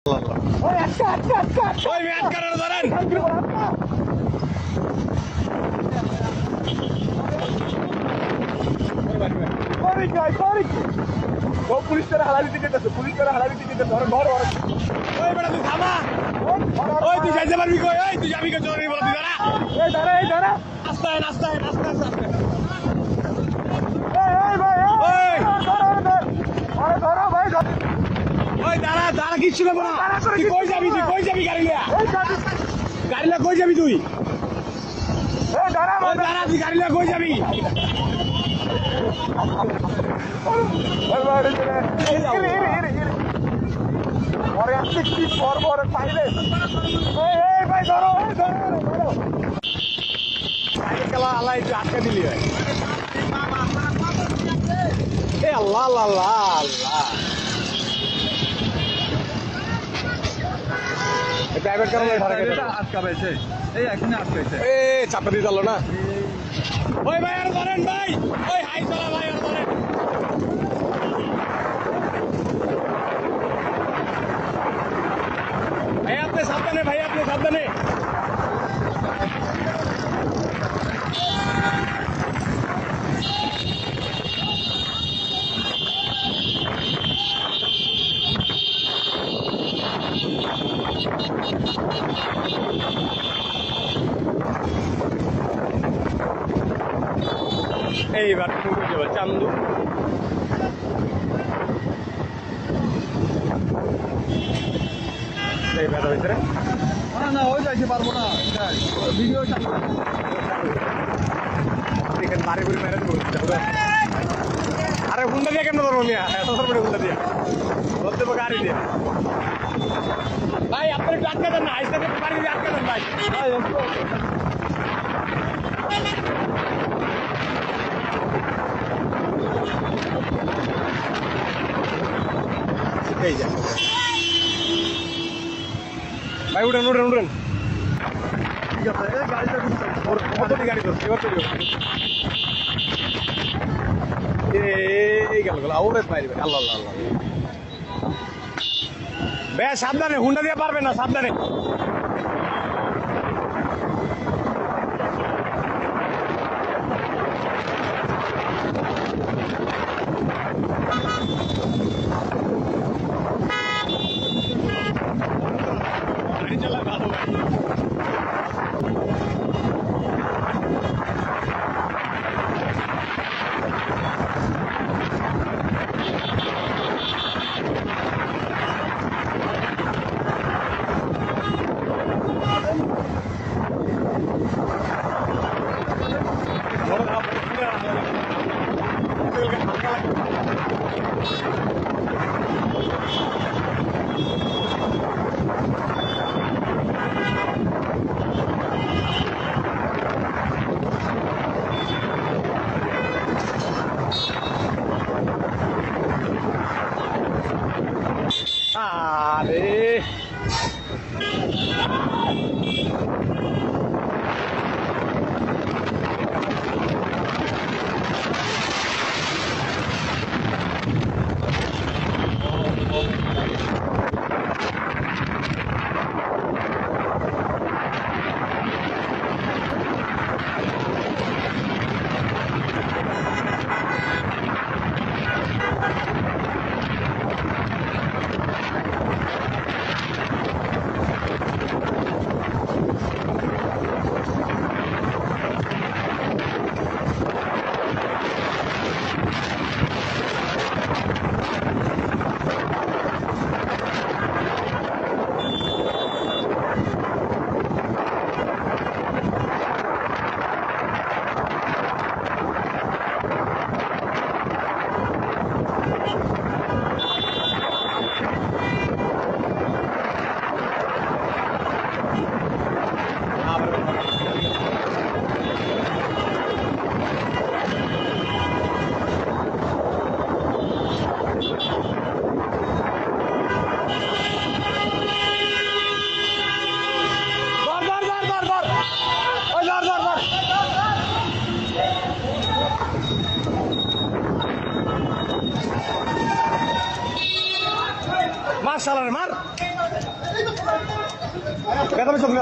ওই ম্যাচ করার ধরেন পুলিশ করে হালালি দিকে পুলিশ করে হালালি দিকে ধর ধর ওই বেটা তুই থামা ওই তুই যাইতে পারবি কই ওই তুই যাবি কই জরুরি বল তুই দাঁড়া এই দাঁড়া এই দাঁড়া আস্তে আস্তে আস্তে আস্তে এই ভাই ওই আরে ধরো ভাই ওই দাঁড়া দাঁড়া কিচ্ছু নেবো না তুই কই যাবি গাড়ি লিয়া এই গাড়ি লিয়া কই যাবি তুই দাঁড়া ওই দাঁড়া তুই গাড়ি লিয়া কই যাবি পরে আসছে কি পর পাইলে এই ভাই ধরো সাইকেল আল্লাহ একটু আটকে দিলি ভাই এ আল্লাহ আল্লাহ আল্লাহ আল্লাহ প্রাইভেট কারণে আটকাবেছে এই এখানে আটকাইছে এ চাপা দিয়ে দিল না ওই ভাই আর ধরেন ভাই ওই হাই চলা ভাই আর ধরেন ভাই আপনি সাবধানে এইবার তুমি যাবো চান্দু এই বেটা ভিতরে না ওই যাইতে পারবো না ভিডিও এখানে বাড়ি ঘুরে মেরে দেবো আরে হুন্ডা দিয়ে কেন ধরবো মিয়া এত ধরবো হুন্ডা দিয়ে ধরতে দেবো গাড়ি দিয়ে ভাই আপনি একটু আটকে দেন না আইসে গাড়ি দিয়ে আটকে দেন ভাই এই যা ভাই উঠেন ঠিক আছে গাড়িটা কতটি গাড়ি ধরছে এবার চলি এই গেল আউরে পাইবে আল্লাহ আল্লাহ আল্লাহ বে সাবধানে হুন্ডা দিয়ে পারবে না সাবধানে গাড়ি চালায় ভালো ভাই আরে মার শালারে মার বেতনের সঙ্গে